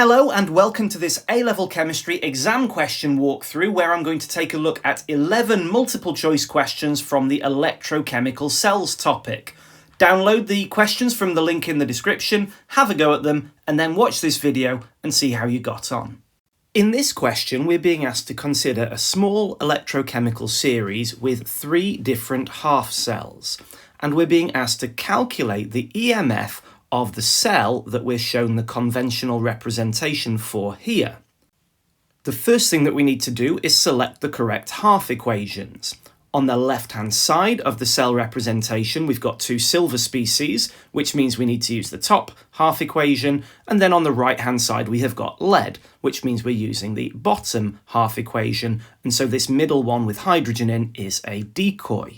Hello and welcome to this A-Level Chemistry exam question walkthrough where I'm going to take a look at 11 multiple choice questions from the Electrochemical Cells topic. Download the questions from the link in the description, have a go at them, and then watch this video and see how you got on. In this question, we're being asked to consider a small electrochemical series with 3 different half cells, and we're being asked to calculate the EMF of the cell that we're shown the conventional representation for here. The first thing that we need to do is select the correct half equations. On the left-hand side of the cell representation, we've got 2 silver species, which means we need to use the top half equation, and then on the right-hand side we have got lead, which means we're using the bottom half equation, and so this middle one with hydrogen in is a decoy.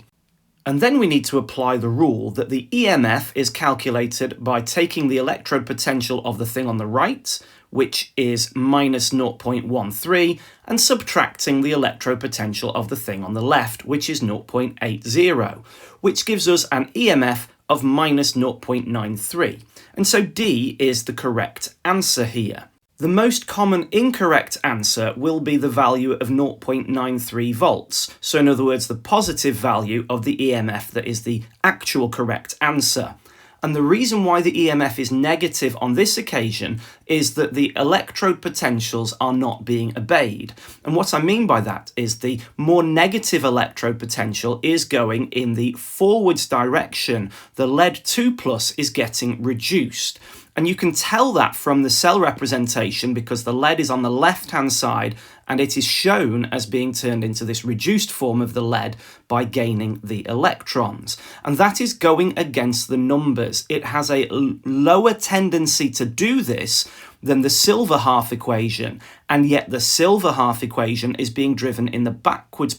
And then we need to apply the rule that the EMF is calculated by taking the electrode potential of the thing on the right, which is minus 0.13, and subtracting the electrode potential of the thing on the left, which is 0.80, which gives us an EMF of minus 0.93. And so D is the correct answer here. The most common incorrect answer will be the value of 0.93 volts. So in other words, the positive value of the EMF that is the actual correct answer. And the reason why the EMF is negative on this occasion is that the electrode potentials are not being obeyed. And what I mean by that is the more negative electrode potential is going in the forwards direction. The lead 2+ is getting reduced. And you can tell that from the cell representation because the lead is on the left-hand side and it is shown as being turned into this reduced form of the lead by gaining the electrons. And that is going against the numbers. It has a lower tendency to do this than the silver half equation, and yet the silver half equation is being driven in the backwards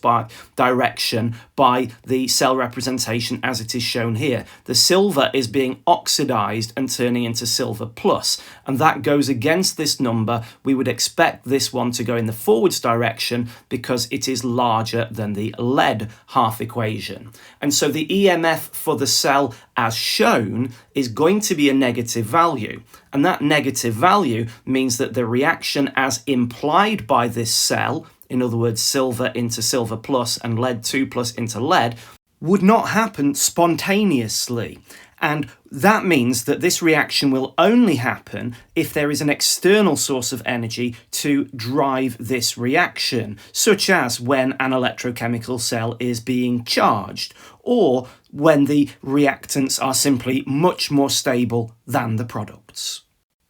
direction by the cell representation as it is shown here. The silver is being oxidized and turning into silver plus, and that goes against this number. We would expect this one to go in the forwards direction because it is larger than the lead half equation. And so the EMF for the cell as shown is going to be a negative value. And that negative value means that the reaction as implied by this cell, in other words, silver into silver plus and lead 2+ into lead, would not happen spontaneously. And that means that this reaction will only happen if there is an external source of energy to drive this reaction, such as when an electrochemical cell is being charged, or when the reactants are simply much more stable than the products.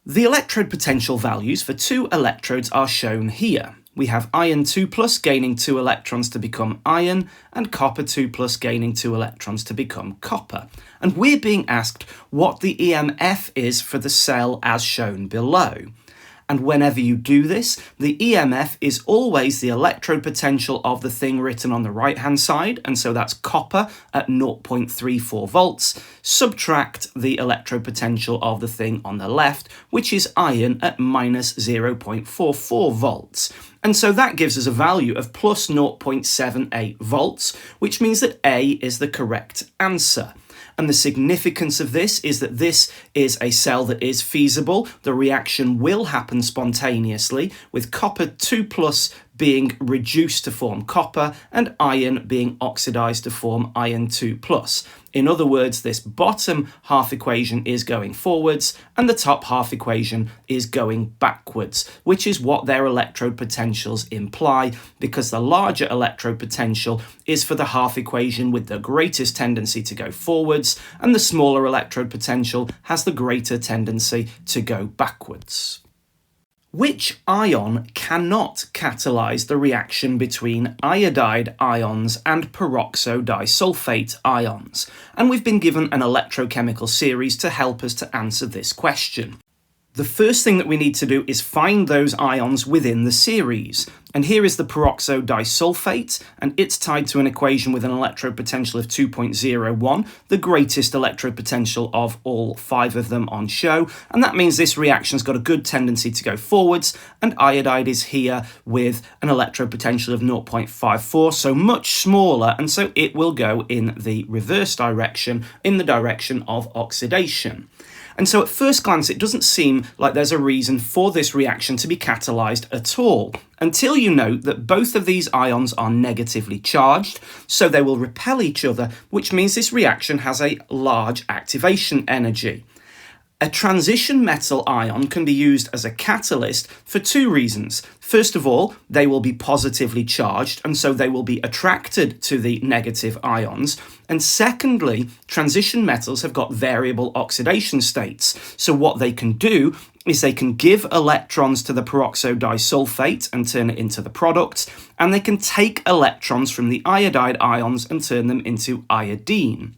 The electrode potential values for 2 electrodes are shown here. We have iron 2+ gaining 2 electrons to become iron, and copper 2+ gaining 2 electrons to become copper. And we're being asked what the EMF is for the cell as shown below. And whenever you do this, the EMF is always the electrode potential of the thing written on the right-hand side, and so that's copper at 0.34 volts, subtract the electrode potential of the thing on the left, which is iron at minus 0.44 volts. And so that gives us a value of plus 0.78 volts, which means that A is the correct answer. And the significance of this is that this is a cell that is feasible. The reaction will happen spontaneously, with copper 2+ being reduced to form copper and iron being oxidized to form iron 2+. In other words, this bottom half equation is going forwards and the top half equation is going backwards, which is what their electrode potentials imply, because the larger electrode potential is for the half equation with the greatest tendency to go forwards, and the smaller electrode potential has the greater tendency to go backwards. Which ion cannot catalyze the reaction between iodide ions and peroxodisulfate ions? And we've been given an electrochemical series to help us to answer this question. The first thing that we need to do is find those ions within the series. And here is the peroxodisulfate, and it's tied to an equation with an electrode potential of 2.01, the greatest electrode potential of all 5 of them on show. And that means this reaction's got a good tendency to go forwards, and iodide is here with an electrode potential of 0.54, so much smaller, and so it will go in the reverse direction, in the direction of oxidation. And so at first glance, it doesn't seem like there's a reason for this reaction to be catalyzed at all, until you note that both of these ions are negatively charged, so they will repel each other, which means this reaction has a large activation energy. A transition metal ion can be used as a catalyst for two reasons. First of all, they will be positively charged, and so they will be attracted to the negative ions. And secondly, transition metals have got variable oxidation states. So what they can do is they can give electrons to the peroxide disulfate and turn it into the product, and they can take electrons from the iodide ions and turn them into iodine.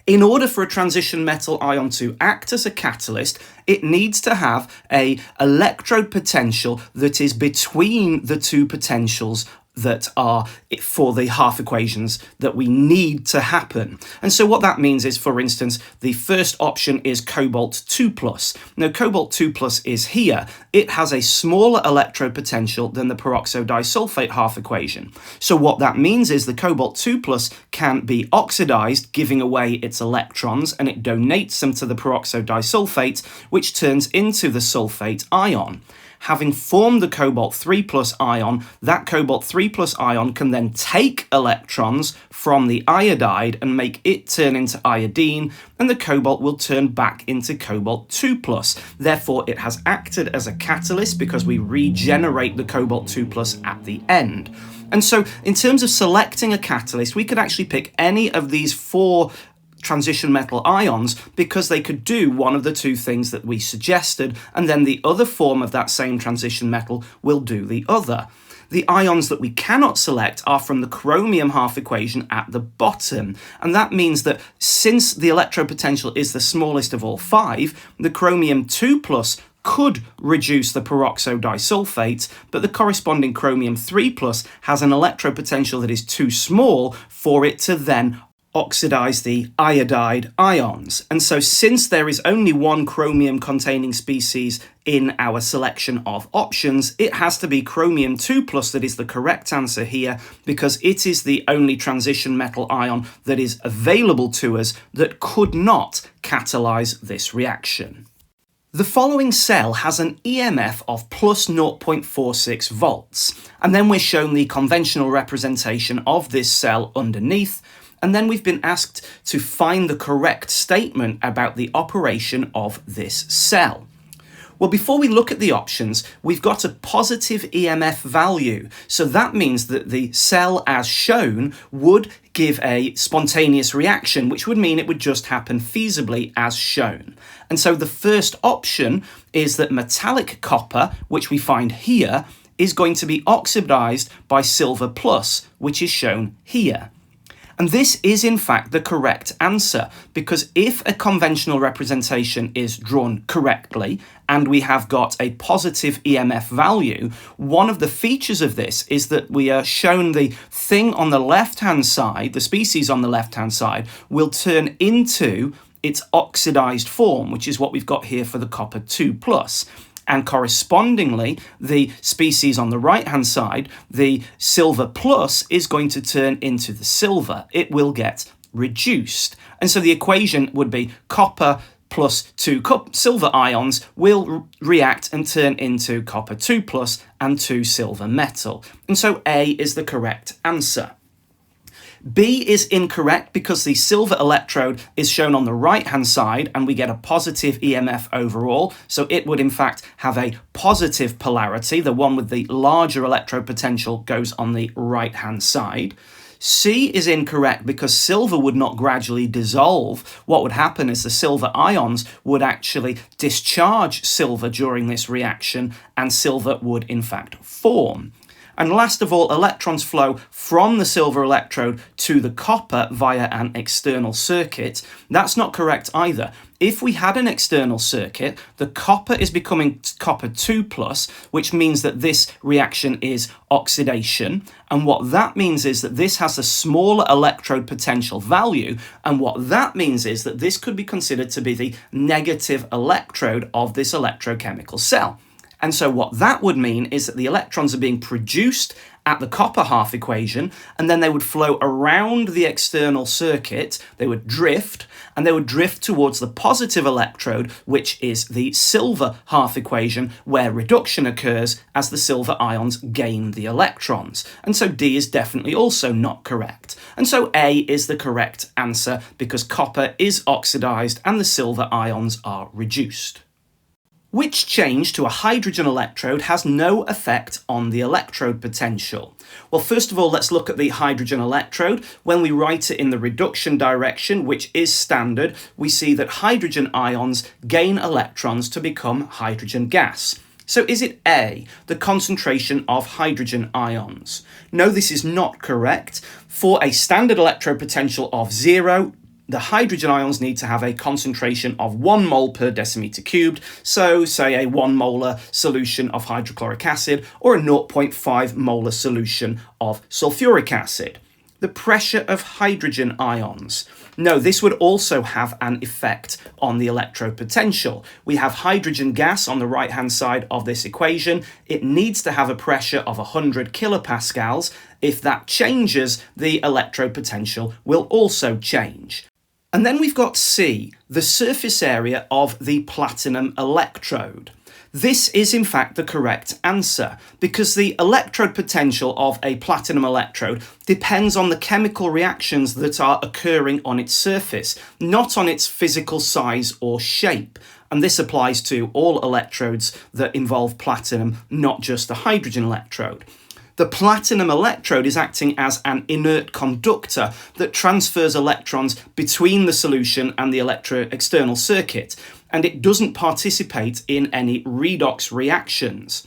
In order for a transition metal ion to act as a catalyst, it needs to have an electrode potential that is between the two potentials that are for the half equations that we need to happen. And so what that means is, for instance, the first option is cobalt 2+. Now, cobalt 2+ is here. It has a smaller electrode potential than the peroxide disulfate half equation. So what that means is the cobalt 2+ can be oxidized, giving away its electrons, and it donates them to the peroxide disulfate, which turns into the sulfate ion. Having formed the cobalt 3+ ion, that cobalt 3+ ion can then take electrons from the iodide and make it turn into iodine, and the cobalt will turn back into cobalt 2+. Therefore, it has acted as a catalyst because we regenerate the cobalt 2+ at the end. And so, in terms of selecting a catalyst, we could actually pick any of these four transition metal ions because they could do one of the two things that we suggested, and then the other form of that same transition metal will do the other. The ions that we cannot select are from the chromium half equation at the bottom, and that means that since the electrode potential is the smallest of all five, the chromium 2+ could reduce the peroxide disulfate, but the corresponding chromium 3+ has an electrode potential that is too small for it to then oxidize the iodide ions. And so since there is only one chromium containing species in our selection of options, it has to be chromium 2+ that is the correct answer here, because it is the only transition metal ion that is available to us that could not catalyze this reaction. The following cell has an EMF of plus 0.46 volts, and then we're shown the conventional representation of this cell underneath, and then we've been asked to find the correct statement about the operation of this cell. Well, before we look at the options, we've got a positive EMF value. So that means that the cell as shown would give a spontaneous reaction, which would mean it would just happen feasibly as shown. And so the first option is that metallic copper, which we find here, is going to be oxidized by silver plus, which is shown here. And this is in fact the correct answer, because if a conventional representation is drawn correctly and we have got a positive EMF value, one of the features of this is that we are shown the thing on the left-hand side, the species on the left-hand side, will turn into its oxidized form, which is what we've got here for the copper 2+. And correspondingly, the species on the right-hand side, the silver plus, is going to turn into the silver. It will get reduced. And so the equation would be copper plus 2 silver ions will react and turn into copper 2+ and 2 silver metal. And so A is the correct answer. B is incorrect because the silver electrode is shown on the right-hand side and we get a positive EMF overall. So it would in fact have a positive polarity. The one with the larger electrode potential goes on the right-hand side. C is incorrect because silver would not gradually dissolve. What would happen is the silver ions would actually discharge silver during this reaction, and silver would in fact form. And last of all, electrons flow from the silver electrode to the copper via an external circuit. That's not correct either. If we had an external circuit, the copper is becoming copper 2+, which means that this reaction is oxidation. And what that means is that this has a smaller electrode potential value. And what that means is that this could be considered to be the negative electrode of this electrochemical cell. And so what that would mean is that the electrons are being produced at the copper half equation, and then they would flow around the external circuit, they would drift, and they would drift towards the positive electrode, which is the silver half equation, where reduction occurs as the silver ions gain the electrons. And so D is definitely also not correct. And so A is the correct answer because copper is oxidized and the silver ions are reduced. Which change to a hydrogen electrode has no effect on the electrode potential? Well, first of all, let's look at the hydrogen electrode. When we write it in the reduction direction, which is standard, we see that hydrogen ions gain electrons to become hydrogen gas. So is it A, the concentration of hydrogen ions? No, this is not correct. For a standard electrode potential of 0, the hydrogen ions need to have a concentration of 1 mole per decimeter cubed, so say a 1 molar solution of hydrochloric acid or a 0.5 molar solution of sulfuric acid. The pressure of hydrogen ions. No, this would also have an effect on the electrode potential. We have hydrogen gas on the right-hand side of this equation. It needs to have a pressure of 100 kilopascals. If that changes, the electrode potential will also change. And then we've got C, the surface area of the platinum electrode. This is in fact the correct answer because the electrode potential of a platinum electrode depends on the chemical reactions that are occurring on its surface, not on its physical size or shape. And this applies to all electrodes that involve platinum, not just the hydrogen electrode. The platinum electrode is acting as an inert conductor that transfers electrons between the solution and the external circuit, and it doesn't participate in any redox reactions.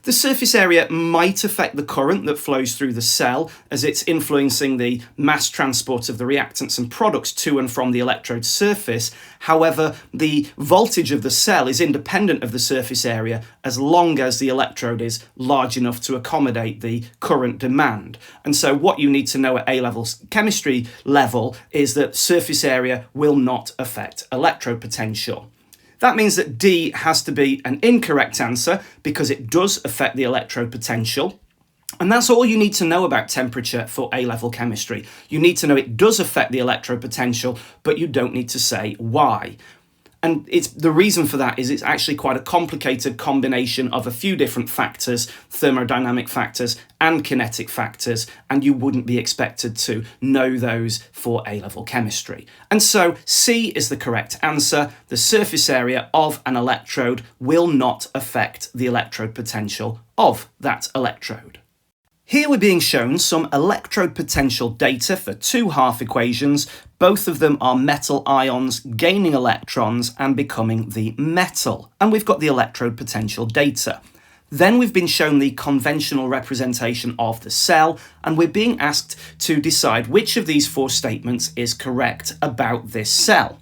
The surface area might affect the current that flows through the cell as it's influencing the mass transport of the reactants and products to and from the electrode surface. However, the voltage of the cell is independent of the surface area as long as the electrode is large enough to accommodate the current demand. And so what you need to know at A-level chemistry level is that surface area will not affect electrode potential. That means that D has to be an incorrect answer because it does affect the electrode potential. And that's all you need to know about temperature for A-level chemistry. You need to know it does affect the electrode potential, but you don't need to say why. And the reason for that is it's actually quite a complicated combination of a few different factors, thermodynamic factors and kinetic factors, and you wouldn't be expected to know those for A-level chemistry. And so C is the correct answer. The surface area of an electrode will not affect the electrode potential of that electrode. Here we're being shown some electrode potential data for two half equations. Both of them are metal ions gaining electrons and becoming the metal. And we've got the electrode potential data. Then we've been shown the conventional representation of the cell, and we're being asked to decide which of these four statements is correct about this cell.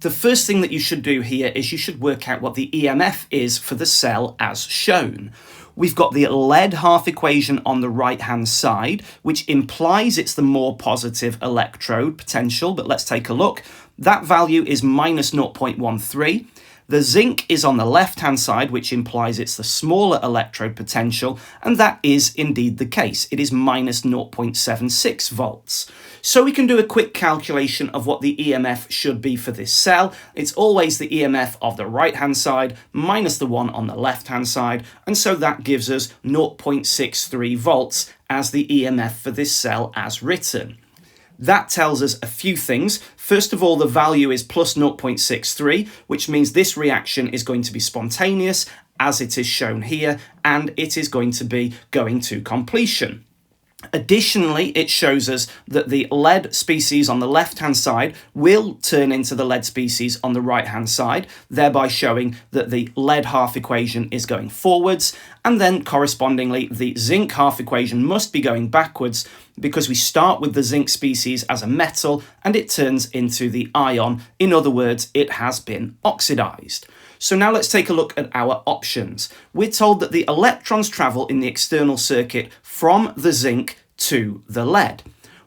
The first thing that you should do here is you should work out what the EMF is for the cell as shown. We've got the lead half equation on the right-hand side, which implies it's the more positive electrode potential, but let's take a look. That value is minus 0.13. The zinc is on the left-hand side, which implies it's the smaller electrode potential, and that is indeed the case. It is minus 0.76 volts. So we can do a quick calculation of what the EMF should be for this cell. It's always the EMF of the right-hand side minus the one on the left-hand side, and so that gives us 0.63 volts as the EMF for this cell as written. That tells us a few things. First of all, the value is plus 0.63, which means this reaction is going to be spontaneous, as it is shown here, and it is going to be going to completion. Additionally, it shows us that the lead species on the left-hand side will turn into the lead species on the right-hand side, thereby showing that the lead half equation is going forwards, and then correspondingly the zinc half equation must be going backwards because we start with the zinc species as a metal and it turns into the ion. In other words, it has been oxidized. So now let's take a look at our options. We're told that the electrons travel in the external circuit from the zinc to the lead.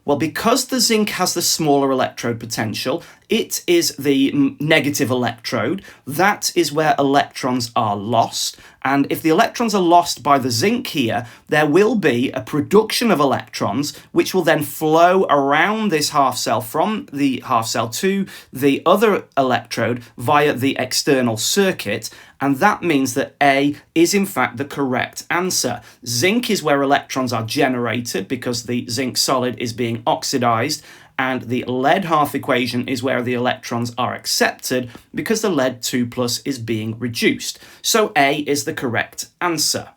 Well, because the zinc has the smaller electrode potential, It is the negative electrode. That is where electrons are lost. And if the electrons are lost by the zinc here, there will be a production of electrons, which will then flow around this half cell from the half cell to the other electrode via the external circuit. And that means that A is in fact the correct answer. Zinc is where electrons are generated because the zinc solid is being oxidized, and the lead half equation is where the electrons are accepted because the lead 2+ is being reduced. So A is the correct answer.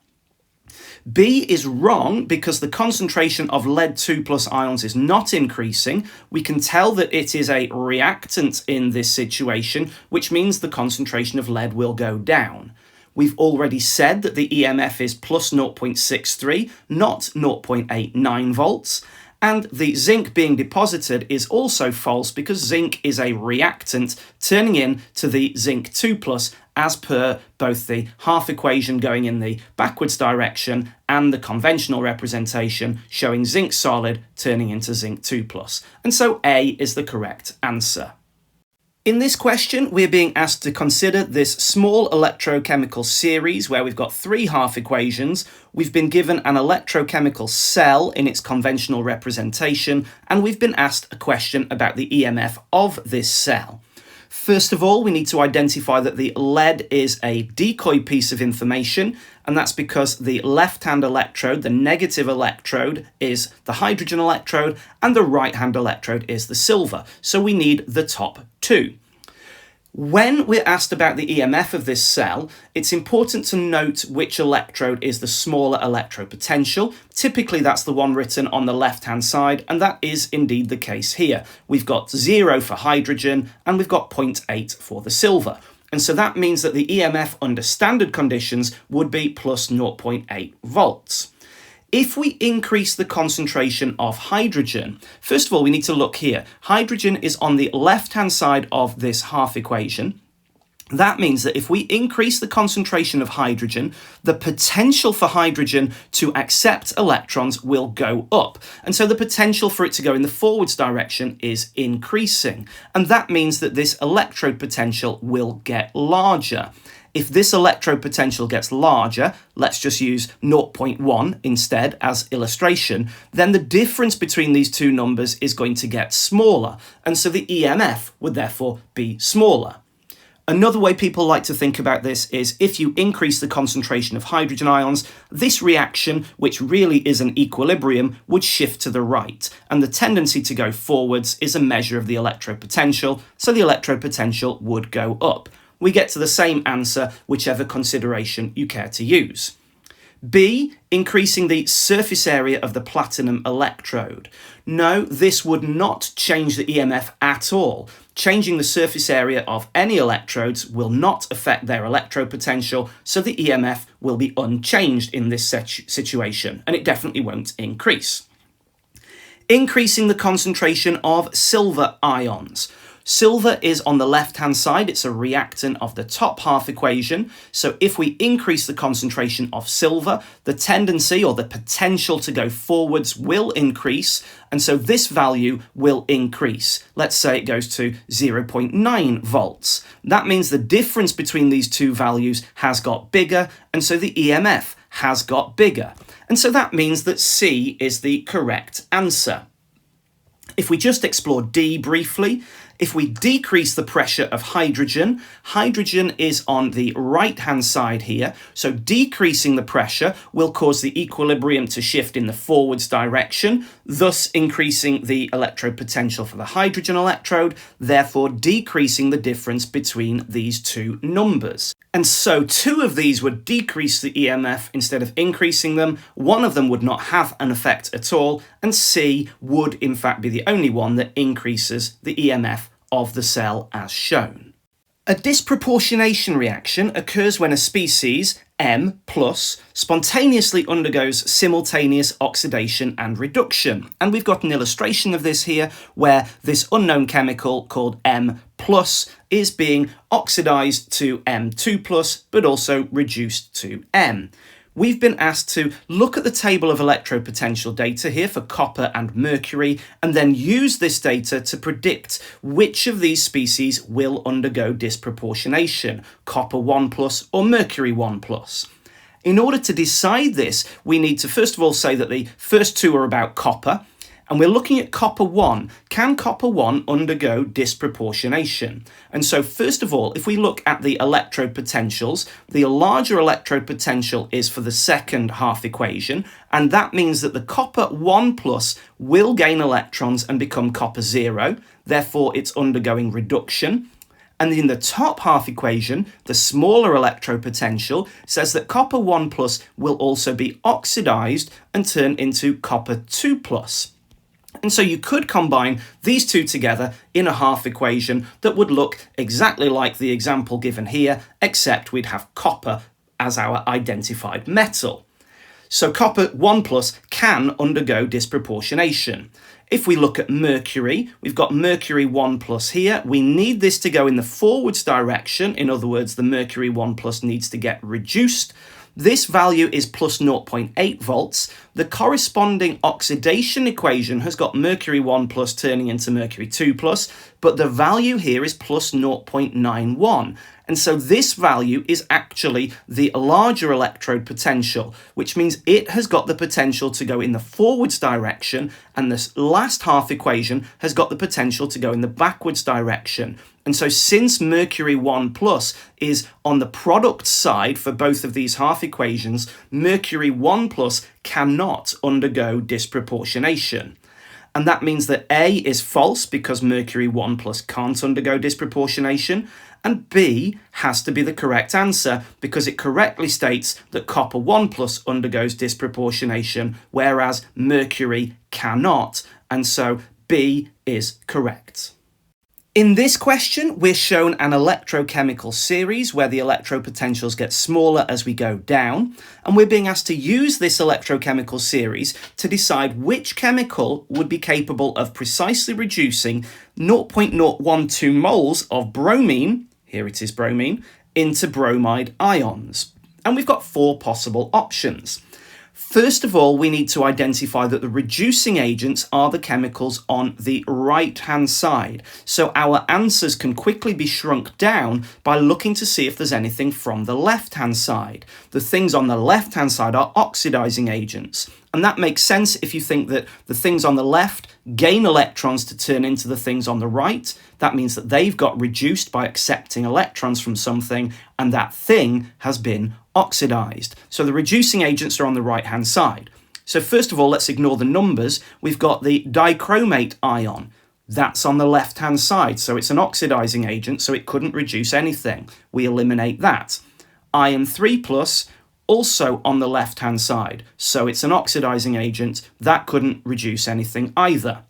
B is wrong because the concentration of lead 2+ ions is not increasing. We can tell that it is a reactant in this situation, which means the concentration of lead will go down. We've already said that the EMF is plus 0.63, not 0.89 volts. And the zinc being deposited is also false because zinc is a reactant turning in to the zinc 2+ as per both the half equation going in the backwards direction and the conventional representation showing zinc solid turning into zinc 2+. And so A is the correct answer. In this question, we're being asked to consider this small electrochemical series where we've got 3 half equations. We've been given an electrochemical cell in its conventional representation, and we've been asked a question about the EMF of this cell. First of all, we need to identify that the lead is a decoy piece of information, and that's because the left-hand electrode, the negative electrode, is the hydrogen electrode, and the right-hand electrode is the silver. So we need the top 2. When we're asked about the EMF of this cell, it's important to note which electrode is the smaller electropotential. Typically, that's the one written on the left-hand side, and that is indeed the case here. We've got 0 for hydrogen, and we've got 0.8 for the silver. And so that means that the EMF under standard conditions would be plus 0.8 volts. If we increase the concentration of hydrogen, first of all, we need to look here. Hydrogen is on the left-hand side of this half equation. That means that if we increase the concentration of hydrogen, the potential for hydrogen to accept electrons will go up. And so the potential for it to go in the forwards direction is increasing. And that means that this electrode potential will get larger. If this electrode potential gets larger, let's just use 0.1 instead as illustration, then the difference between these two numbers is going to get smaller, and so the EMF would therefore be smaller. Another way people like to think about this is if you increase the concentration of hydrogen ions, this reaction, which really is an equilibrium, would shift to the right, and the tendency to go forwards is a measure of the electrode potential, so the electrode potential would go up. We get to the same answer, whichever consideration you care to use. B, increasing the surface area of the platinum electrode. No, this would not change the EMF at all. Changing the surface area of any electrodes will not affect their electrode potential, so the EMF will be unchanged in this situation, and it definitely won't increase. Increasing the concentration of silver ions. Silver is on the left-hand side, it's a reactant of the top half equation, so if we increase the concentration of silver, the tendency or the potential to go forwards will increase, and so this value will increase. Let's say it goes to 0.9 volts. That means the difference between these two values has got bigger, and so the EMF has got bigger. And so that means that C is the correct answer. If we just explore D briefly, if we decrease the pressure of hydrogen, hydrogen is on the right-hand side here, so decreasing the pressure will cause the equilibrium to shift in the forwards direction, thus increasing the electrode potential for the hydrogen electrode, therefore decreasing the difference between these two numbers. And so 2 of these would decrease the EMF instead of increasing them, 1 of them would not have an effect at all, and C would in fact be the only one that increases the EMF of the cell as shown. A disproportionation reaction occurs when a species, M+, spontaneously undergoes simultaneous oxidation and reduction. And we've got an illustration of this here where this unknown chemical called M+ is being oxidized to M2+, but also reduced to M. We've been asked to look at the table of electrode potential data here for copper and mercury, and then use this data to predict which of these species will undergo disproportionation, copper 1 plus or mercury 1 plus. In order to decide this, we need to first of all say that the first two are about copper, and we're looking at copper 1. Can copper 1 undergo disproportionation? And so first of all, if we look at the electrode potentials, the larger electrode potential is for the second half equation, and that means that the copper 1 plus will gain electrons and become copper 0, therefore it's undergoing reduction. And in the top half equation, the smaller electrode potential says that copper 1 plus will also be oxidized and turn into copper 2 plus. And so you could combine these two together in a half equation that would look exactly like the example given here, except we'd have copper as our identified metal. So copper 1 plus can undergo disproportionation. If we look at mercury, we've got mercury 1 plus here. We need this to go in the forwards direction. In other words, the mercury 1 plus needs to get reduced. This value is plus 0.8 volts. The corresponding oxidation equation has got mercury 1 plus turning into mercury 2 plus, but the value here is plus 0.91. And so this value is actually the larger electrode potential, which means it has got the potential to go in the forwards direction, and this last half equation has got the potential to go in the backwards direction. And so since mercury 1 plus is on the product side for both of these half equations, mercury 1 plus cannot undergo disproportionation. And that means that A is false because mercury 1 plus can't undergo disproportionation, and B has to be the correct answer because it correctly states that copper 1 plus undergoes disproportionation, whereas mercury cannot, and so B is correct. In this question, we're shown an electrochemical series where the electrode potentials get smaller as we go down, and we're being asked to use this electrochemical series to decide which chemical would be capable of precisely reducing 0.012 moles of bromine, here it is bromine, into bromide ions. And we've got four possible options. First of all, we need to identify that the reducing agents are the chemicals on the right-hand side. So our answers can quickly be shrunk down by looking to see if there's anything from the left-hand side. The things on the left-hand side are oxidizing agents. And that makes sense if you think that the things on the left gain electrons to turn into the things on the right. That means that they've got reduced by accepting electrons from something, and that thing has been oxidized. So the reducing agents are on the right-hand side. So first of all, let's ignore the numbers. We've got the dichromate ion. That's on the left-hand side, so it's an oxidizing agent, so it couldn't reduce anything. We eliminate that. Iron 3+, also on the left-hand side, so it's an oxidizing agent. That couldn't reduce anything either.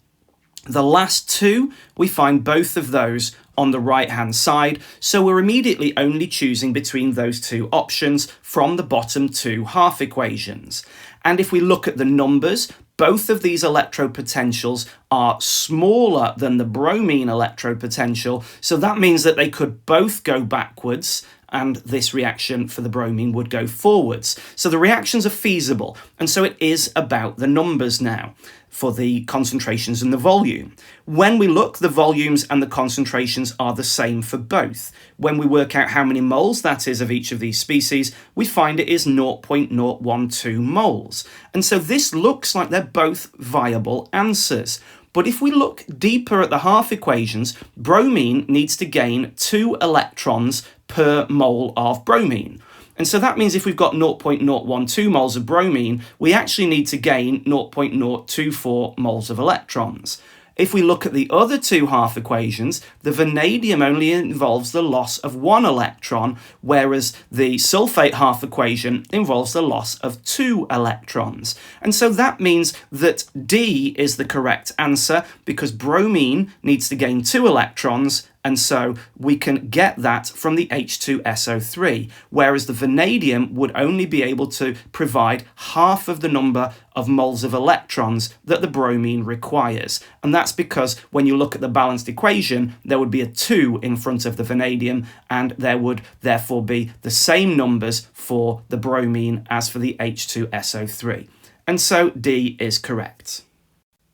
The last two, we find both of those on the right-hand side, so we're immediately only choosing between those two options from the bottom two half equations. And if we look at the numbers, both of these electrode potentials are smaller than the bromine electrode potential, so that means that they could both go backwards, and this reaction for the bromine would go forwards. So the reactions are feasible, and so it is about the numbers now for the concentrations and the volume. When we look, the volumes and the concentrations are the same for both. When we work out how many moles that is of each of these species, we find it is 0.012 moles. And so this looks like they're both viable answers. But if we look deeper at the half equations, bromine needs to gain 2 electrons per mole of bromine. And so that means if we've got 0.012 moles of bromine, we actually need to gain 0.024 moles of electrons. If we look at the other two half equations, the vanadium only involves the loss of 1 electron, whereas the sulfate half equation involves the loss of 2 electrons. And so that means that D is the correct answer because bromine needs to gain 2 electrons And so we can get that from the H2SO3, whereas the vanadium would only be able to provide half of the number of moles of electrons that the bromine requires. And that's because when you look at the balanced equation, there would be a 2 in front of the vanadium, and there would therefore be the same numbers for the bromine as for the H2SO3. And so D is correct.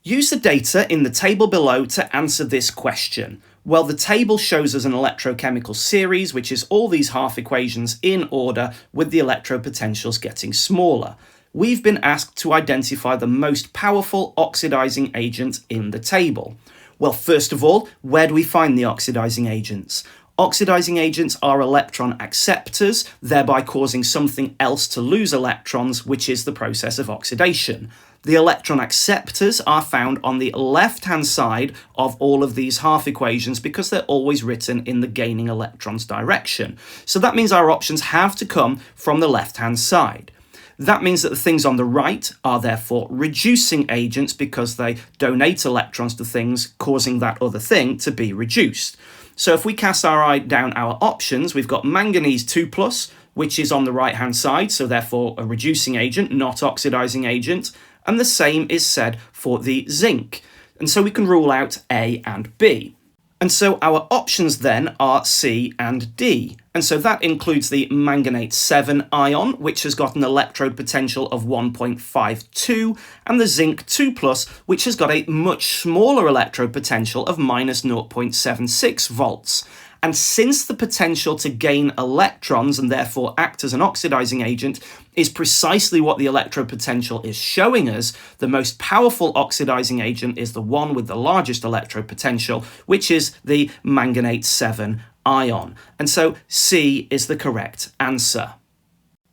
Use the data in the table below to answer this question. Well, the table shows us an electrochemical series, which is all these half equations in order with the electropotentials getting smaller. We've been asked to identify the most powerful oxidizing agent in the table. Well, first of all, where do we find the oxidizing agents? Oxidizing agents are electron acceptors, thereby causing something else to lose electrons, which is the process of oxidation. The electron acceptors are found on the left-hand side of all of these half equations because they're always written in the gaining electrons direction. So that means our options have to come from the left-hand side. That means that the things on the right are therefore reducing agents because they donate electrons to things, causing that other thing to be reduced. So if we cast our eye down our options, we've got manganese 2+, which is on the right-hand side, so therefore a reducing agent, not oxidizing agent. And the same is said for the zinc. And so we can rule out A and B. And so our options then are C and D. And so that includes the manganate 7 ion, which has got an electrode potential of 1.52, and the zinc 2+, which has got a much smaller electrode potential of minus 0.76 volts. And since the potential to gain electrons and therefore act as an oxidizing agent is precisely what the electrode potential is showing us, the most powerful oxidizing agent is the one with the largest electrode potential, which is the manganate 7 ion. And so C is the correct answer.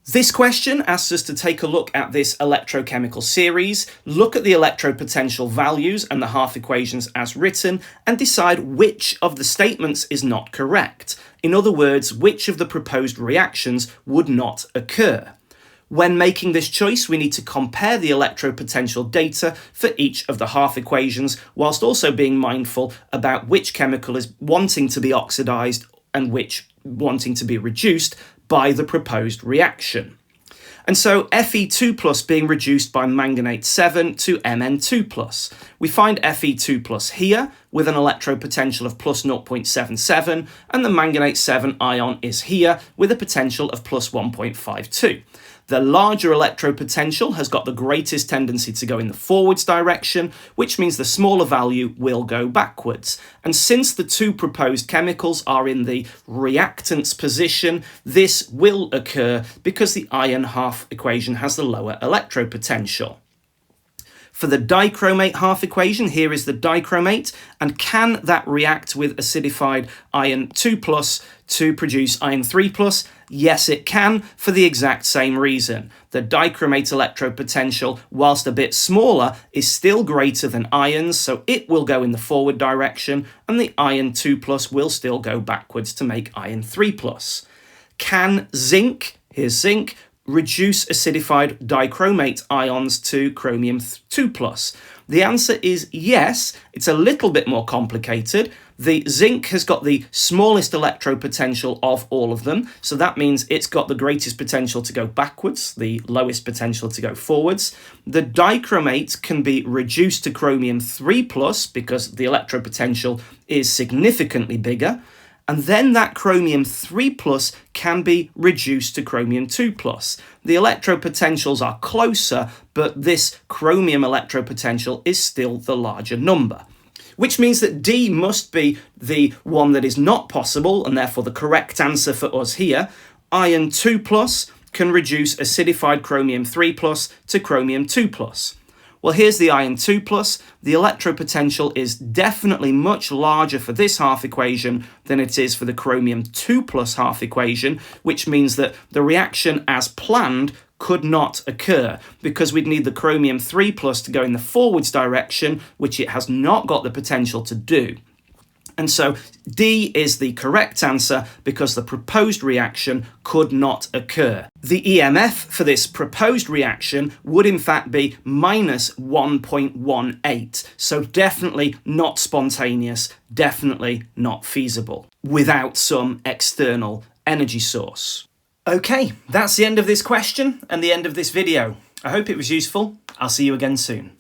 This question asks us to take a look at this electrochemical series, look at the electrode potential values and the half equations as written, and decide which of the statements is not correct. In other words, which of the proposed reactions would not occur. When making this choice, we need to compare the electrode potential data for each of the half equations, whilst also being mindful about which chemical is wanting to be oxidized and which wanting to be reduced by the proposed reaction. And so Fe2+ being reduced by manganate 7 to Mn2+. We find Fe2+ here with an electrode potential of plus 0.77, and the manganate 7 ion is here with a potential of plus 1.52. The larger electrode potential has got the greatest tendency to go in the forwards direction, which means the smaller value will go backwards. And since the two proposed chemicals are in the reactants position, this will occur because the iron half equation has the lower electrode potential. For the dichromate half equation, here is the dichromate, and can that react with acidified iron 2+ to produce iron 3+? Yes, it can, for the exact same reason. The dichromate electrode potential, whilst a bit smaller, is still greater than iron's, so it will go in the forward direction, and the iron 2+ will still go backwards to make iron 3+. Can zinc, here's zinc, reduce acidified dichromate ions to chromium 2+? The answer is yes. It's a little bit more complicated. The zinc has got the smallest electrode potential of all of them, so that means it's got the greatest potential to go backwards, the lowest potential to go forwards. The dichromate can be reduced to chromium 3+ because the electrode potential is significantly bigger. And then that chromium 3+ can be reduced to chromium 2+. The electrode potentials are closer, but this chromium electrode potential is still the larger number. Which means that D must be the one that is not possible, and therefore the correct answer for us here. Iron 2+ can reduce acidified chromium 3+ to chromium 2+. Well, here's the iron 2+. The electrode potential is definitely much larger for this half equation than it is for the chromium 2+ half equation, which means that the reaction as planned could not occur because we'd need the chromium 3+ to go in the forwards direction, which it has not got the potential to do. And so D is the correct answer because the proposed reaction could not occur. The EMF for this proposed reaction would in fact be minus 1.18. So definitely not spontaneous, definitely not feasible without some external energy source. Okay, that's the end of this question and the end of this video. I hope it was useful. I'll see you again soon.